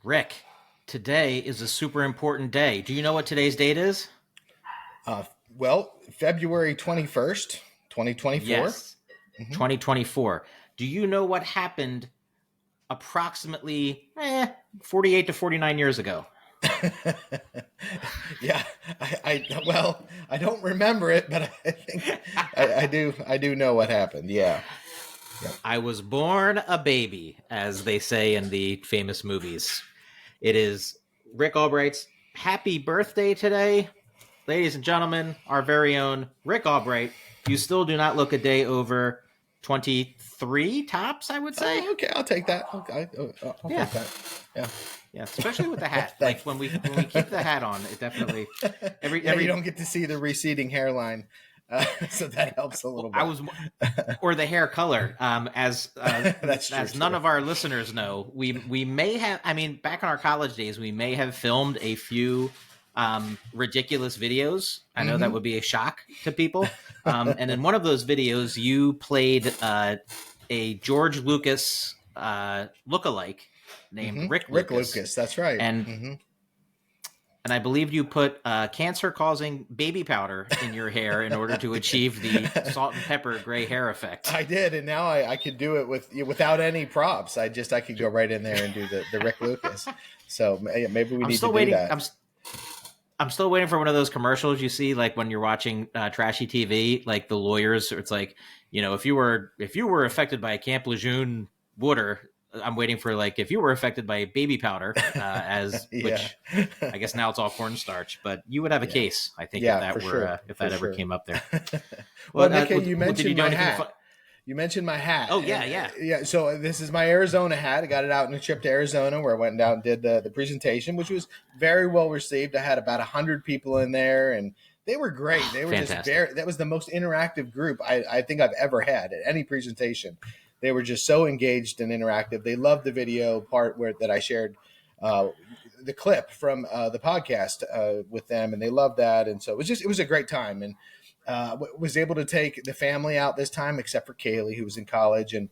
Rick, today is a super important day. Do you know what today's date is? Uh, well, February 21st, 2024. Yes, Mm-hmm. 2024. Do you know what happened approximately 48 to 49 years ago? Yeah, I don't remember it, but I think I do know what happened. Yeah. Yep. I was born a baby, as they say in the famous movies. It is Rick Albright's happy birthday today. Ladies and gentlemen, our very own Rick Albright. You still do not look a day over 23 tops, I would say. Oh, okay. I'll take that. I'll Yeah. take that. Yeah. Yeah, especially with the hat. Thank Like when we keep the hat on, it definitely Yeah, you every don't get to see the receding hairline, so that helps a little I bit. was or the hair color. That's true As none too. of our listeners know, we may have. I mean, back in our college days, we may have filmed a few ridiculous videos. I know that Mm-hmm. would be a shock to people. And in one of those videos, you played a George Lucas lookalike named Mm-hmm. Rick Rick Lucas, Lucas. That's right. and Mm-hmm. and I believe you put cancer-causing baby powder in your hair in order to achieve the salt and pepper gray hair effect. I did, and now I could do it without any props. I could go right in there and do the Rick Lucas. So maybe we I'm need to still do waiting. that. I'm still waiting for one of those commercials you see, like when you're watching trashy TV, like the lawyers. It's like, if you were affected by Camp Lejeune water. I'm waiting for like if you were affected by baby powder, as Yeah, which I guess now it's all cornstarch, but you would have a yeah, case, I think, if yeah, that for were sure, if for that ever sure. came up there. Well, Well, Nick, you did you mentioned do my anything hat. fun? You mentioned my hat, Oh yeah, and yeah. yeah. So this is my Arizona hat. I got it out on a trip to Arizona, where I went down and did the presentation, which was very well received. I had about 100 people in there, and they were great. Oh, They were just fantastic. very. That was the most interactive group I think I've ever had at any presentation. They were just so engaged and interactive. They loved the video part where that I shared. Uh, the clip from the podcast with them, and they loved that, and so it was a great time, and was able to take the family out this time, except for Kaylee, who was in college, and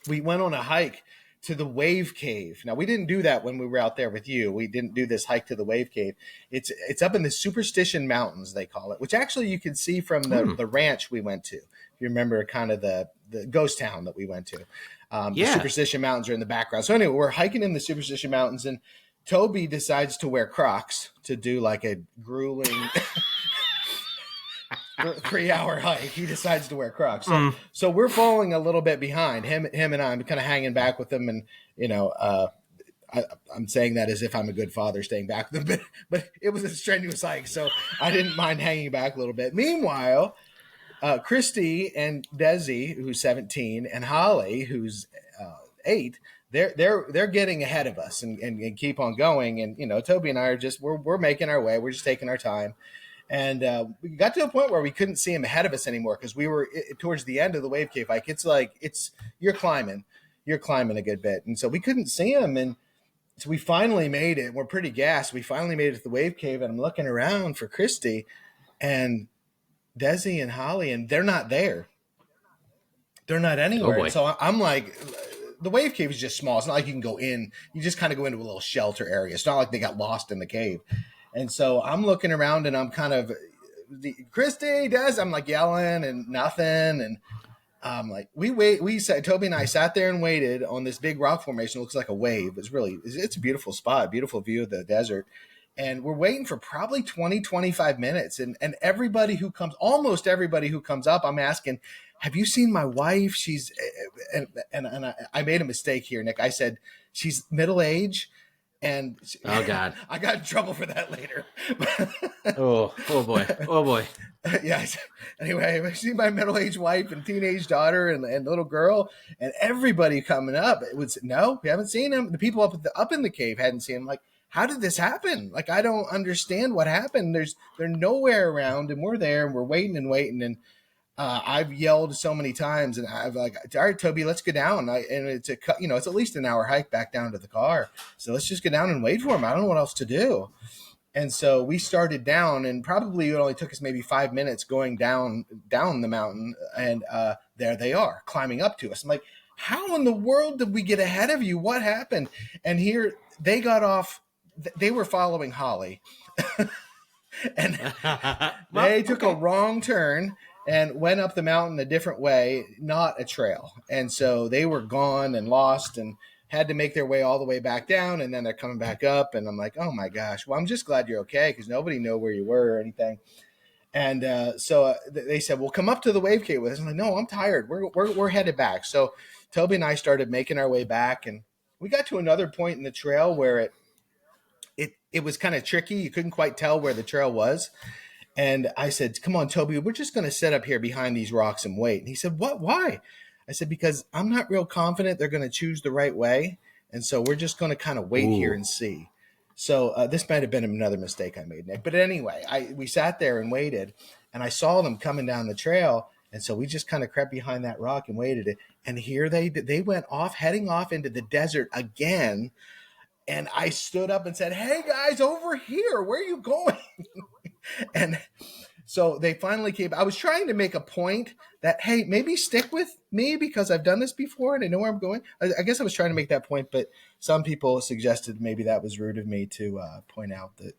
we went on a hike to the Wave Cave. Now, we didn't do that when we were out there with you. We didn't do this hike to the Wave Cave. It's up in the Superstition Mountains, they call it, which actually you can see from Hmm. the ranch we went to. If you remember, kind of the ghost town that we went to. The Yeah. Superstition Mountains are in the background. So anyway, we're hiking in the Superstition Mountains, and Toby decides to wear Crocs to do like a grueling 3 hour hike. He decides to wear Crocs. So Mm. so we're falling a little bit behind him and I'm kind of hanging back with him, and you know I'm saying that as if I'm a good father staying back with him, but it was a strenuous hike, so I didn't mind hanging back a little bit. Meanwhile, Christy and Desi, who's 17, and Holly, who's 8, they're getting ahead of us and keep on going. And Toby and I are just we're making our way. We're just taking our time. And we got to a point where we couldn't see him ahead of us anymore because we were towards the end of the Wave Cave hike. It's like you're climbing a good bit, and so we couldn't see him. And so we finally made it. We're pretty gassed. We finally made it to the Wave Cave, and I'm looking around for Christy and Desi and Holly, and they're not there. They're not Oh anywhere. And boy. so I'm like, the Wave Cave is just small. It's not like you can go in. You just kind of go into a little shelter area. It's not like they got lost in the cave. And so I'm looking around, and I'm kind of, Christy, Des, I'm like yelling and nothing. And I'm like, Toby and I sat there and waited on this big rock formation. It looks like a wave. It's a beautiful spot, beautiful view of the desert. And we're waiting for probably 20, 25 minutes. And almost everybody who comes up, I'm asking, have you seen my wife? She's, and I made a mistake here, Nick. I said, she's middle age. And Oh God. I got in trouble for that later. Oh boy. Oh boy. Yeah. Anyway, I see my middle-aged wife and teenage daughter and little girl, and everybody coming up. It was no, we haven't seen him. The people up in the cave hadn't seen him. Like, how did this happen? Like, I don't understand what happened. They're nowhere around, and we're there, and we're waiting and waiting. And I've yelled so many times, and I've like, all right, Toby, let's go down. And it's it's at least an hour hike back down to the car. So let's just go down and wait for him. I don't know what else to do. And so we started down, and probably it only took us maybe 5 minutes going down the mountain, and there they are climbing up to us. I'm like, how in the world did we get ahead of you? What happened? And here they got off. They were following Holly, and Well, they took a okay. wrong turn and went up the mountain a different way, not a trail. And so they were gone and lost and had to make their way all the way back down. And then they're coming back up. And I'm like, oh my gosh, well, I'm just glad you're okay, because nobody knew where you were or anything. And they said, well, come up to the wave cave with us. I'm like, no, I'm tired. We're headed back. So Toby and I started making our way back, and we got to another point in the trail where it was kind of tricky. You couldn't quite tell where the trail was. And I said, come on, Toby, we're just going to sit up here behind these rocks and wait. And he said, what? Why? I said, because I'm not real confident they're going to choose the right way. And so we're just going to kind of wait here and see. So this might have been another mistake I made, Nick. But anyway, we sat there and waited, and I saw them coming down the trail. And so we just kind of crept behind that rock and waited. And here they went off, heading off into the desert again. And I stood up and said, hey, guys, over here. Where are you going? And so they finally came. I was trying to make a point that, hey, maybe stick with me because I've done this before and I know where I'm going. I guess I was trying to make that point, but some people suggested maybe that was rude of me to point out that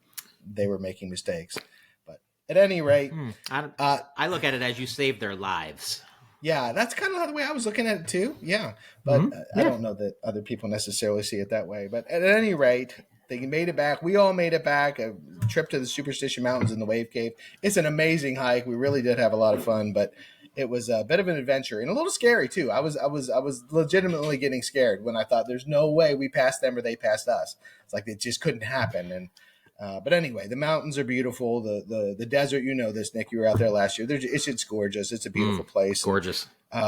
they were making mistakes. But at any rate, I look at it as you saved their lives. Yeah, that's kind of the way I was looking at it too. Yeah, but I don't know that other people necessarily see it that way. But at any rate, they made it back. We all made it back. A trip to the Superstition Mountains in the Wave Cave. It's an amazing hike. We really did have a lot of fun, but it was a bit of an adventure and a little scary too. I was legitimately getting scared when I thought there's no way we passed them or they passed us. It's like it just couldn't happen. And but anyway, the mountains are beautiful. The desert, you know this, Nick. You were out there last year. It's gorgeous. It's a beautiful place. Gorgeous.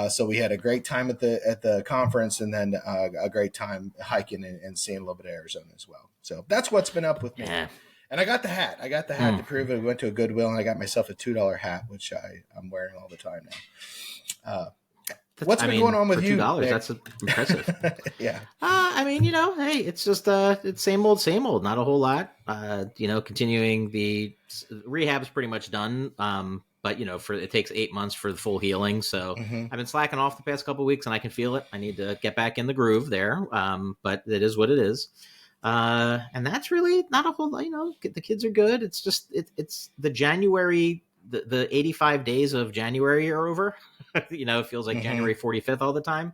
So we had a great time at the conference, and then a great time hiking and seeing a little bit of Arizona as well. So that's what's been up with me. Yeah. And I got the hat. To prove it. We went to a Goodwill, and I got myself a $2 hat, which I'm wearing all the time now. What's been going on with you? $2, that's impressive. Yeah. Hey, it's just it's same old. Not a whole lot. Continuing the rehab's pretty much done. But it takes 8 months for the full healing. So I've been slacking off the past couple of weeks, and I can feel it. I need to get back in the groove there. But it is what it is. And that's really not a whole lot. The kids are good. It's just it's the January. The 85 days of January are over. It feels like January 45th all the time.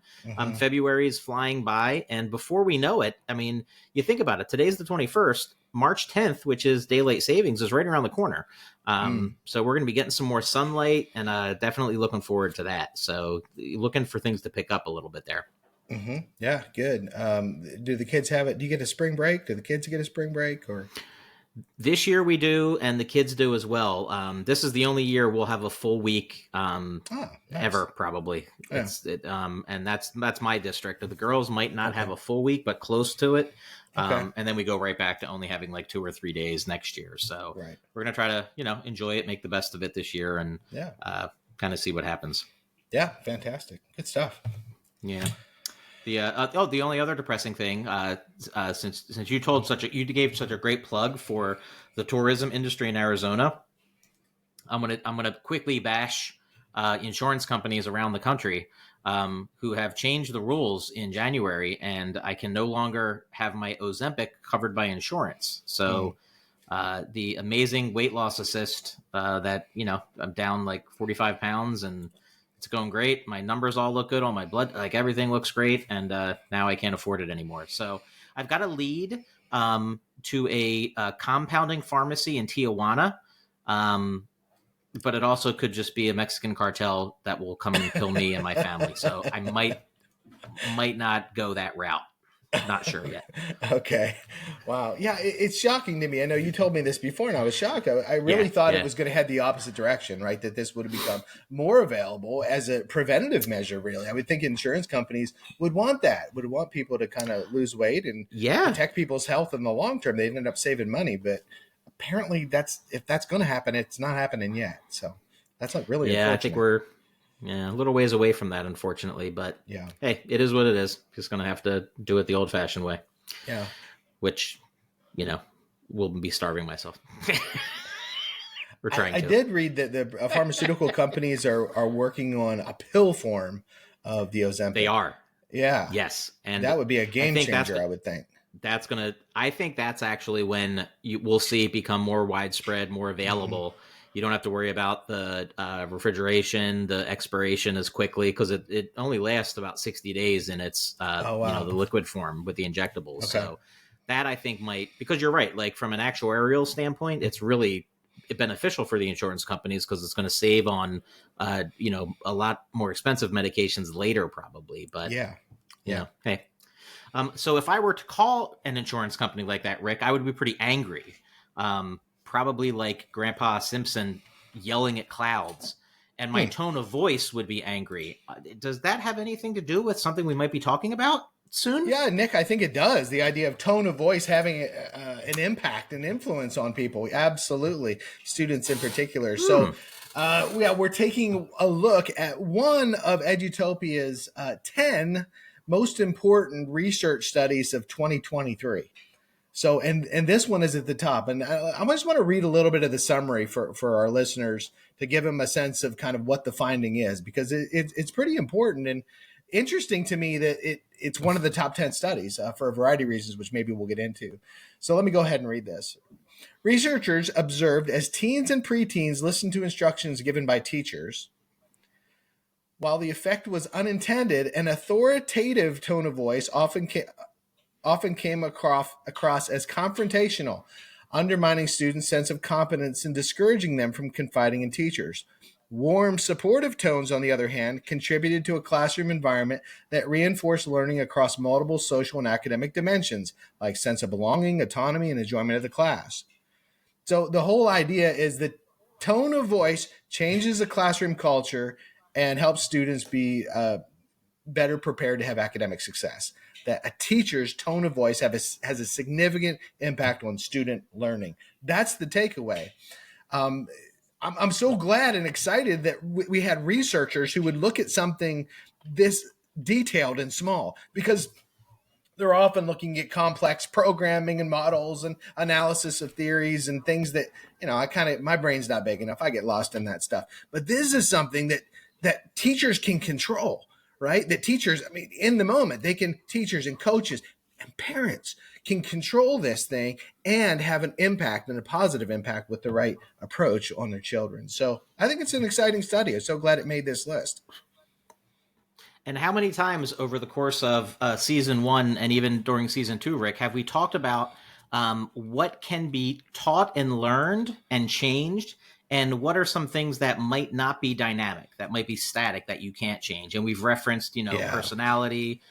February is flying by. And before we know it, you think about it. Today's the 21st. March 10th, which is daylight savings, is right around the corner. So we're going to be getting some more sunlight, and definitely looking forward to that. So looking for things to pick up a little bit there. Yeah, good. Do the kids have it? Do you get a spring break? Do the kids get a spring break or... This year we do, and the kids do as well. This is the only year we'll have a full week ever, probably. Yeah. And that's my district. The girls might not have a full week, but close to it. And then we go right back to only having like 2 or 3 days next year. So we're going to try to, enjoy it, make the best of it this year, and kind of see what happens. Yeah, fantastic. Good stuff. Yeah. The only other depressing thing, since you gave such a great plug for the tourism industry in Arizona, I'm gonna quickly bash insurance companies around the country who have changed the rules in January, and I can no longer have my Ozempic covered by insurance. So the amazing weight loss assist that I'm down like 45 pounds and it's going great. My numbers all look good. All my blood, like everything looks great. And now I can't afford it anymore. So I've got a lead to a compounding pharmacy in Tijuana. But it also could just be a Mexican cartel that will come and kill me and my family. So I might not go that route. Not sure yet. Okay. Wow. Yeah, it's shocking to me. I know you told me this before, and I was shocked. I really thought it was going to head the opposite direction, right? That this would have become more available as a preventative measure, really. I would think insurance companies would want that, would want people to kind of lose weight and protect people's health in the long term. They'd end up saving money. But apparently, if that's going to happen, it's not happening yet. So that's like really unfortunate. I think we're a little ways away from that, unfortunately, but hey, it is what it is. Just going to have to do it the old fashioned way. Yeah. Which, will be starving myself. We're trying to. I did read that the pharmaceutical companies are working on a pill form of the Ozempic. They are. Yeah. Yes. And That would be a I game think changer, I would think. I think that's actually when you will see it become more widespread, more Mm-hmm. available. You don't have to worry about the refrigeration, the expiration as quickly, because it only lasts about 60 days in its, Oh, wow. the liquid form with the injectables. Okay. So that I think might, because you're right, like from an actuarial standpoint, it's really beneficial for the insurance companies because it's going to save on, a lot more expensive medications later probably. But, Yeah. Yeah. hey, so if I were to call an insurance company like that, Rick, I would be pretty angry. Probably like Grandpa Simpson yelling at clouds. And my Hmm. tone of voice would be angry. Does that have anything to do with something we might be talking about soon? Yeah, Nick, I think it does. The idea of tone of voice having an impact and influence on people. Absolutely. Students in particular. So, we're taking a look at one of Edutopia's 10 most important research studies of 2023. So, and this one is at the top. And I just want to read a little bit of the summary for our listeners to give them a sense of kind of what the finding is, because it's pretty important and interesting to me that it's one of the top 10 studies for a variety of reasons, which maybe we'll get into. So let me go ahead and read this. Researchers observed as teens and preteens listened to instructions given by teachers, while the effect was unintended, an authoritative tone of voice often came across as confrontational, undermining students' sense of competence and discouraging them from confiding in teachers. Warm, supportive tones, on the other hand, contributed to a classroom environment that reinforced learning across multiple social and academic dimensions, like sense of belonging, autonomy, and enjoyment of the class. So the whole idea is that tone of voice changes the classroom culture and helps students be better prepared to have academic success. That a teacher's tone of voice has a significant impact on student learning. That's the takeaway. I'm so glad and excited that we had researchers who would look at something this detailed and small, because they're often looking at complex programming and models and analysis of theories and things that, my brain's not big enough. I get lost in that stuff. But this is something that teachers can control, right? That teachers, in the moment, teachers and coaches and parents can control this thing and have an impact, and a positive impact, with the right approach on their children. So I think it's an exciting study. I'm so glad it made this list. And how many times over the course of season one and even during season two, Rick, have we talked about what can be taught and learned and changed? And what are some things that might not be dynamic, that might be static, that you can't change? And we've referenced, personality,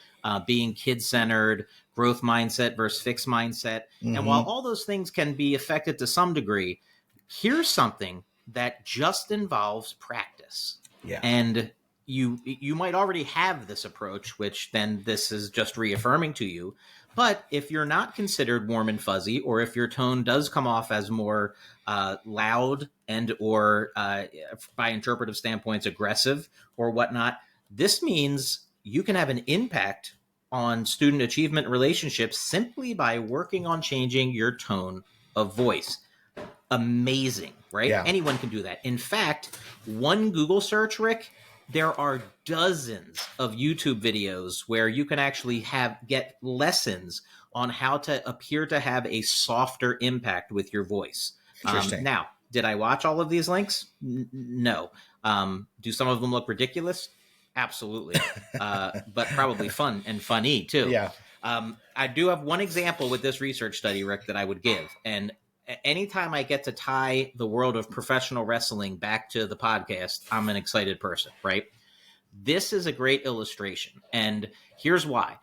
being kid-centered, growth mindset versus fixed mindset. Mm-hmm. And while all those things can be affected to some degree, here's something that just involves practice. Yeah. And you might already have this approach, which then this is just reaffirming to you. But if you're not considered warm and fuzzy, or if your tone does come off as more loud and or by interpretive standpoints aggressive or whatnot, this means you can have an impact on student achievement relationships simply by working on changing your tone of voice. Amazing, right? Yeah. Anyone can do that. In fact, one Google search, Rick, there are dozens of YouTube videos where you can actually get lessons on how to appear to have a softer impact with your voice. Interesting. Now, did I watch all of these links? No. Do some of them look ridiculous? Absolutely. But probably fun and funny too. Yeah. I do have one example with this research study, Rick, that I would give. And anytime I get to tie the world of professional wrestling back to the podcast, I'm an excited person, right? This is a great illustration. And here's why.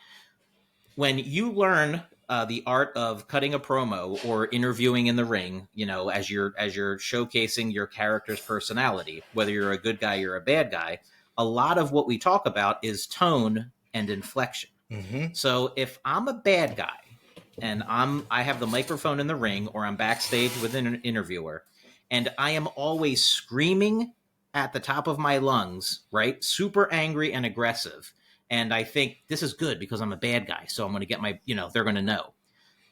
When you learn the art of cutting a promo or interviewing in the ring, as you're showcasing your character's personality, whether you're a good guy or a bad guy, a lot of what we talk about is tone and inflection. Mm-hmm. So if I'm a bad guy, and I have the microphone in the ring, or I'm backstage with an interviewer, and I am always screaming at the top of my lungs, right? Super angry and aggressive. And I think this is good because I'm a bad guy. So I'm going to get they're going to know.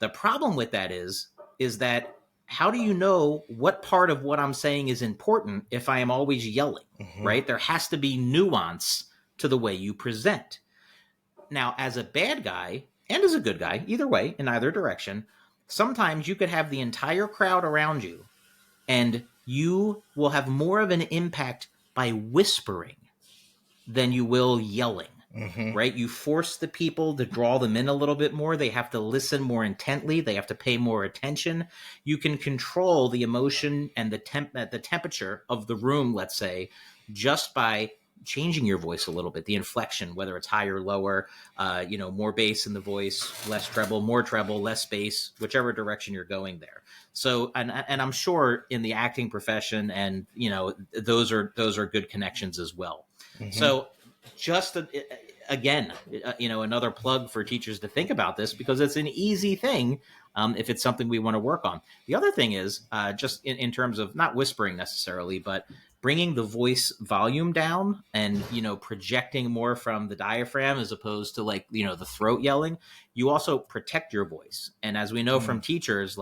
The problem with that is that how do you know what part of what I'm saying is important if I am always yelling, right? There has to be nuance to the way you present. Now, as a bad guy and as a good guy, either way, in either direction, sometimes you could have the entire crowd around you and you will have more of an impact by whispering than you will yelling. Mm-hmm. Right? You force the people to draw them in a little bit more. They have to listen more intently. They have to pay more attention. You can control the emotion and the temperature of the room, let's say, just by changing your voice a little bit, the inflection, whether it's higher or lower, more bass in the voice, less treble, less bass, whichever direction you're going there. So, and I'm sure in the acting profession, and those are good connections as well. Mm-hmm. So, just again, another plug for teachers to think about this, because it's an easy thing if it's something we want to work on. The other thing is just in terms of not whispering necessarily, but bringing the voice volume down and projecting more from the diaphragm as opposed to the throat yelling. You also protect your voice, and as we know from teachers,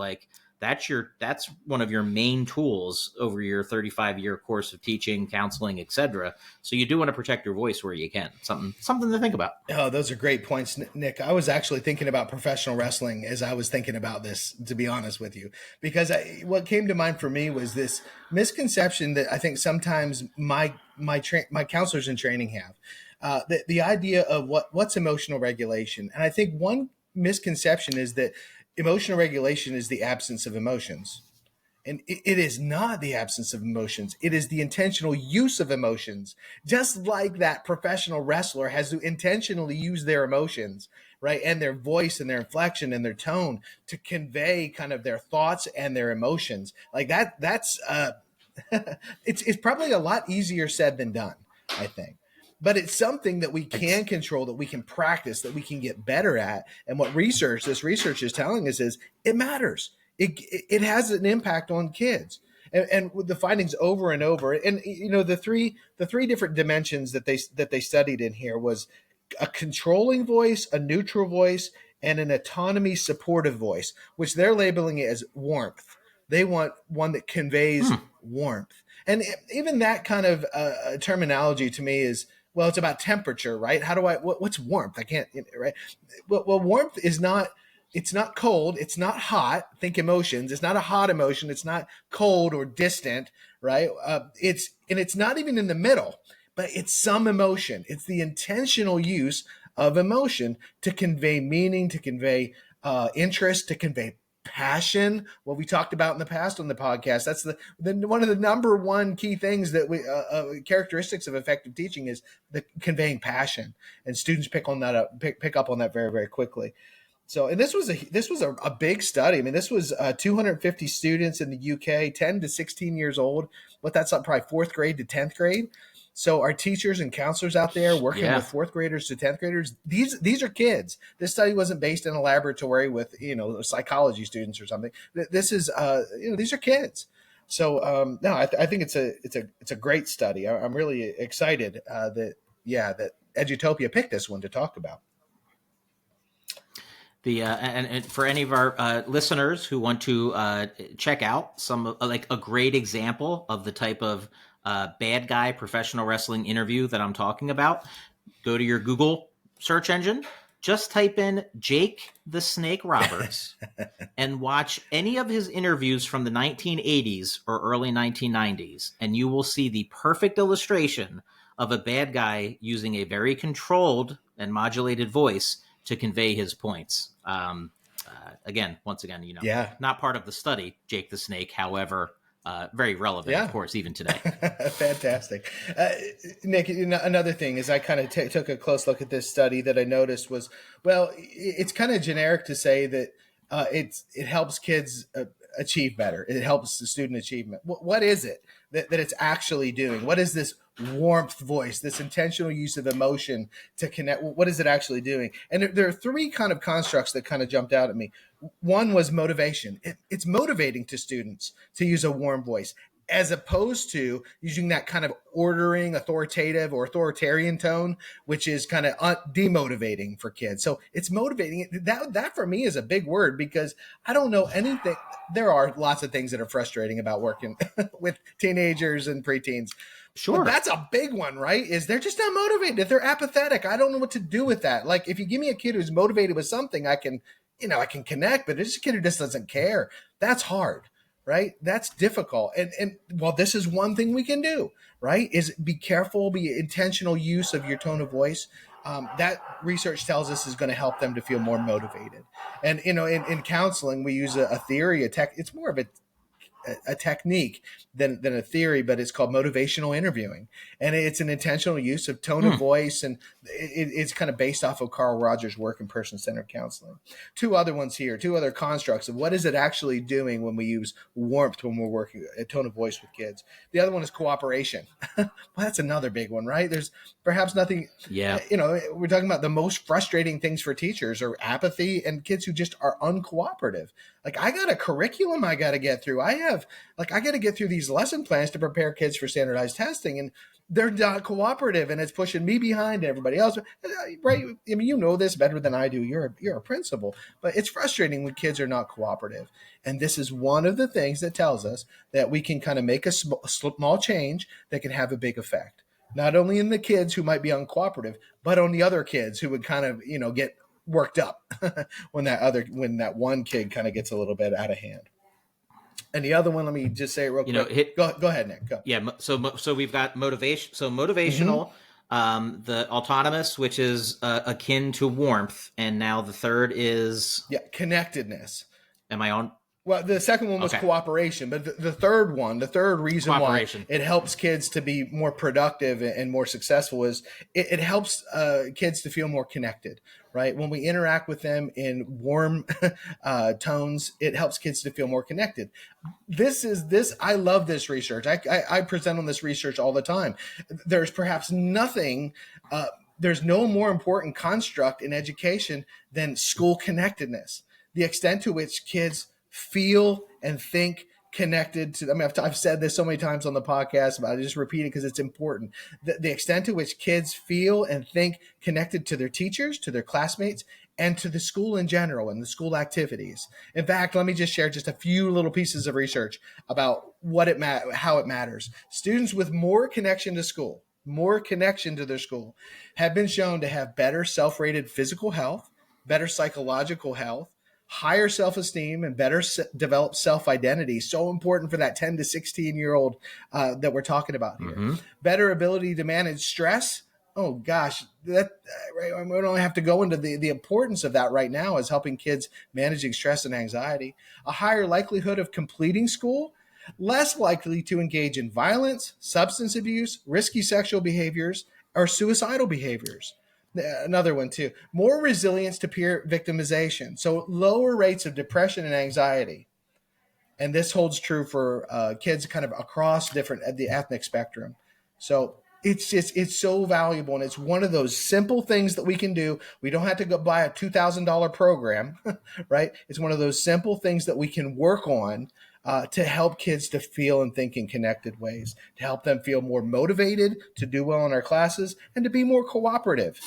that's one of your main tools over your 35-year course of teaching, counseling, etc. So you do want to protect your voice where you can. Something to think about. Oh, those are great points, Nick. I was actually thinking about professional wrestling as I was thinking about this, to be honest with you, because what came to mind for me was this misconception that I think sometimes my counselors in training have, the idea of what's emotional regulation. And I think one misconception is that emotional regulation is the absence of emotions. And it is not the absence of emotions. It is the intentional use of emotions. Just like that professional wrestler has to intentionally use their emotions, right? And their voice and their inflection and their tone to convey kind of their thoughts and their emotions. Like that's it's probably a lot easier said than done, I think. But it's something that we can control, that we can practice, that we can get better at. And what this research is telling us is it matters. It has an impact on kids. And with the findings over and over, and the three different dimensions that they studied in here was a controlling voice, a neutral voice, and an autonomy supportive voice, which they're labeling it as warmth. They want one that conveys warmth. And even that kind of terminology to me is, well, it's about temperature, right? What's warmth? I can't, right? Well, warmth is not, it's not cold. It's not hot. Think emotions. It's not a hot emotion. It's not cold or distant, right? It's not even in the middle, but it's some emotion. It's the intentional use of emotion to convey meaning, to convey interest, to convey passion, what we talked about in the past on the podcast. That's the one of the number one key things that we characteristics of effective teaching is the conveying passion, and students pick up on that very, very quickly. So, and this was a big study. I mean, this was 250 students in the UK, 10 to 16 years old. What that's up probably 4th grade to 10th grade. So our teachers and counselors out there working with 4th graders to 10th graders, these are kids. This study wasn't based in a laboratory with, psychology students or something. This is, these are kids. So, no, I think it's a great study. I'm really excited that Edutopia picked this one to talk about. And for any of our listeners who want to check out some a great example of the type of bad guy professional wrestling interview that I'm talking about, go to your Google search engine, just type in Jake the Snake Roberts and watch any of his interviews from the 1980s or early 1990s, and you will see the perfect illustration of a bad guy using a very controlled and modulated voice to convey his points. Once again, not part of the study, Jake the Snake, however, very relevant, of course, even today. Fantastic. Nick, another thing is I kind of took a close look at this study that I noticed was, well, it's kind of generic to say that it helps kids achieve better. It helps the student achievement. What is it that it's actually doing? What is this warmth voice, this intentional use of emotion to connect? What is it actually doing? And there are 3 kind of constructs that kind of jumped out at me. One was motivation. It's motivating to students to use a warm voice, as opposed to using that kind of ordering, authoritative or authoritarian tone, which is kind of demotivating for kids. So it's motivating. That for me is a big word, because I don't know anything. There are lots of things that are frustrating about working with teenagers and preteens, Sure. But that's a big one, right? Is they're just not motivated. If they're apathetic, I don't know what to do with that. Like if you give me a kid who's motivated with something, I can connect, but it's a kid who just doesn't care. That's hard, right? That's difficult. And well, this is one thing we can do, right? Is be careful, be intentional use of your tone of voice. That research tells us is going to help them to feel more motivated. And in counseling, we use a theory, it's more of a technique than a theory, but it's called motivational interviewing. And it's an intentional use of tone of voice. And it's kind of based off of Carl Rogers' work in person-centered counseling. Two other constructs of what is it actually doing when we use warmth when we're working a tone of voice with kids. The other one is cooperation. Well, that's another big one, right? There's perhaps nothing, we're talking about the most frustrating things for teachers are apathy and kids who just are uncooperative. Like I got a curriculum I got to get through. I got to get through these lesson plans to prepare kids for standardized testing, and they're not cooperative, and it's pushing me behind everybody else. Right? I mean, you know this better than I do. You're a principal, but it's frustrating when kids are not cooperative. And this is one of the things that tells us that we can kind of make a small change that can have a big effect, not only in the kids who might be uncooperative, but on the other kids who would kind of, get worked up when that one kid kind of gets a little bit out of hand. And the other one, let me just say it real quick. Go ahead, Nick. Go. Yeah. So we've got motivation. So motivational, the autonomous, which is akin to warmth, and now the third is connectedness. Am I on? Well, the second one was cooperation, but the third reason why it helps kids to be more productive and more successful is it helps kids to feel more connected, right? When we interact with them in warm tones, it helps kids to feel more connected. I love this research. I present on this research all the time. There's perhaps nothing, there's no more important construct in education than school connectedness. The extent to which kids feel and think connected to, I've said this so many times on the podcast, but I just repeat it because it's important. The extent to which kids feel and think connected to their teachers, to their classmates, and to the school in general and the school activities. In fact, let me just share just a few little pieces of research about how it matters. Students with more connection to school, more connection to their school, have been shown to have better self-rated physical health, better psychological health, higher self-esteem, and better develop self-identity. So important for that 10 to 16-year-old that we're talking about here. Mm-hmm. Better ability to manage stress. Oh gosh, right, we don't have to go into the importance of that right now as helping kids managing stress and anxiety. A higher likelihood of completing school, less likely to engage in violence, substance abuse, risky sexual behaviors, or suicidal behaviors. Another one too, more resilience to peer victimization. So lower rates of depression and anxiety. And this holds true for kids kind of across the ethnic spectrum. So it's so valuable. And it's one of those simple things that we can do. We don't have to go buy a $2,000 program, right? It's one of those simple things that we can work on to help kids to feel and think in connected ways, to help them feel more motivated to do well in our classes and to be more cooperative.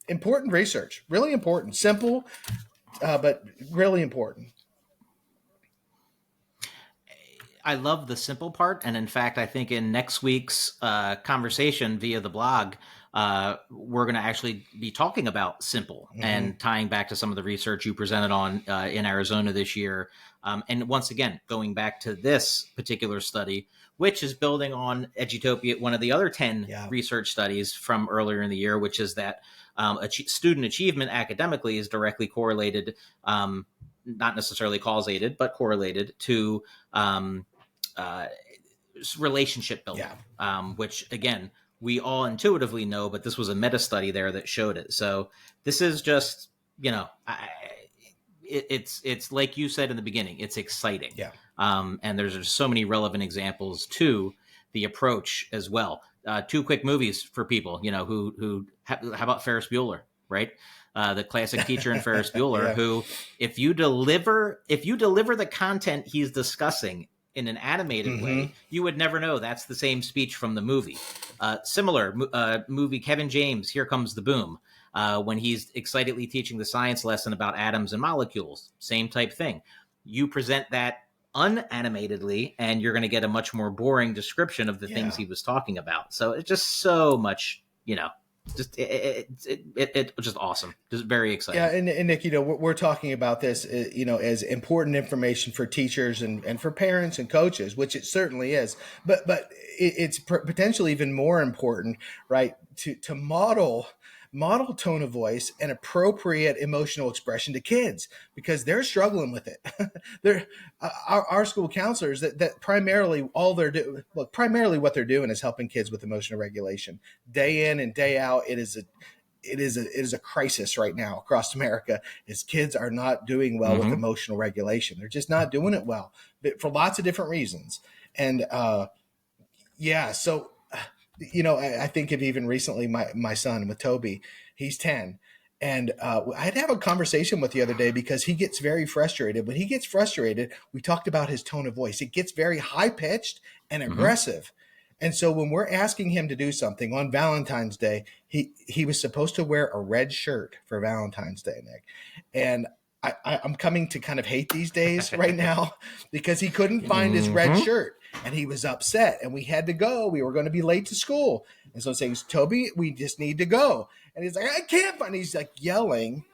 Important research, really important, simple, but really important. I love the simple part. And in fact, I think in next week's conversation via the blog, we're going to actually be talking about simple and tying back to some of the research you presented on in Arizona this year. And once again, going back to this particular study, which is building on Edutopia, one of the other 10 research studies from earlier in the year, which is that student achievement academically is directly correlated, not necessarily causated, but correlated to relationship building, which again, we all intuitively know, but this was a meta study there that showed it. So this is just, it's like you said in the beginning, it's exciting. Yeah. And there's just so many relevant examples to the approach as well. Two quick movies for people, how about Ferris Bueller, right? The classic teacher in Ferris Bueller, who, if you deliver the content he's discussing in an animated way, you would never know that's the same speech from the movie. Similar movie, Kevin James, Here Comes the Boom, when he's excitedly teaching the science lesson about atoms and molecules, same type thing. You present that unanimatedly, and you're going to get a much more boring description of the things Yeah. he was talking about. So it's just so much, just it was just awesome, just very exciting. Yeah, and Nick, we're talking about this, as important information for teachers and for parents and coaches, which it certainly is. But it's potentially even more important, right? To model tone of voice and appropriate emotional expression to kids, because they're struggling with it. They're our school counselors that primarily primarily what they're doing is helping kids with emotional regulation day in and day out. It is a crisis right now across America. Is kids are not doing well with emotional regulation. They're just not doing it well, but for lots of different reasons. And so I think of even recently my son with Toby. He's 10. And I had to have a conversation with the other day because he gets very frustrated. When he gets frustrated, we talked about his tone of voice. It gets very high pitched and aggressive. And so when we're asking him to do something on Valentine's Day, he was supposed to wear a red shirt for Valentine's Day, Nick. And I'm coming to kind of hate these days right now because he couldn't find his red shirt and he was upset and we had to go. We were going to be late to school. And so I'm saying, Toby, we just need to go. And he's like, I can't find it. He's like yelling.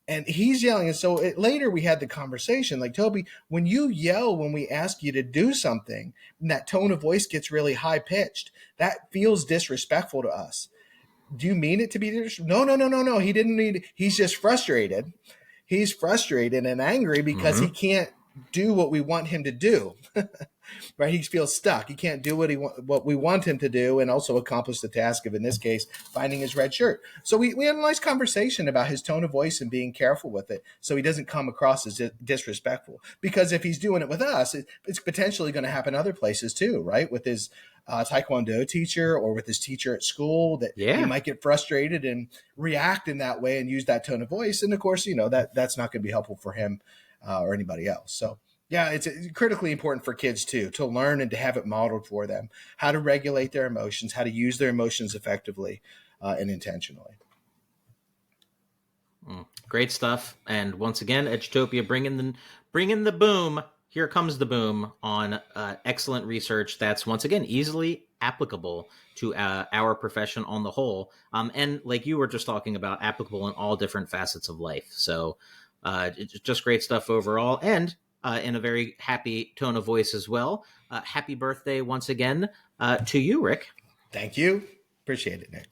And he's yelling. And so later we had the conversation like, Toby, when you yell, when we ask you to do something, and that tone of voice gets really high pitched, that feels disrespectful to us. Do you mean it to be disrespectful? No. He didn't need, he's just frustrated. He's frustrated and angry because he can't do what we want him to do. Right? He feels stuck. He can't do what we want him to do and also accomplish the task of, in this case, finding his red shirt. So we had a nice conversation about his tone of voice and being careful with it so he doesn't come across as disrespectful. Because if he's doing it with us, it's potentially going to happen other places too, right? With his Taekwondo teacher or with his teacher at school, that he might get frustrated and react in that way and use that tone of voice. And of course, that's not going to be helpful for him or anybody else. So yeah, it's critically important for kids too, to learn and to have it modeled for them, how to regulate their emotions, how to use their emotions effectively and intentionally. Great stuff. And once again, Edutopia bringing the boom. Here comes the boom on excellent research that's once again easily applicable to our profession on the whole. And like you were just talking about, applicable in all different facets of life. So it's just great stuff overall. And in a very happy tone of voice as well. Happy birthday once again to you, Rick. Thank you. Appreciate it, Nick.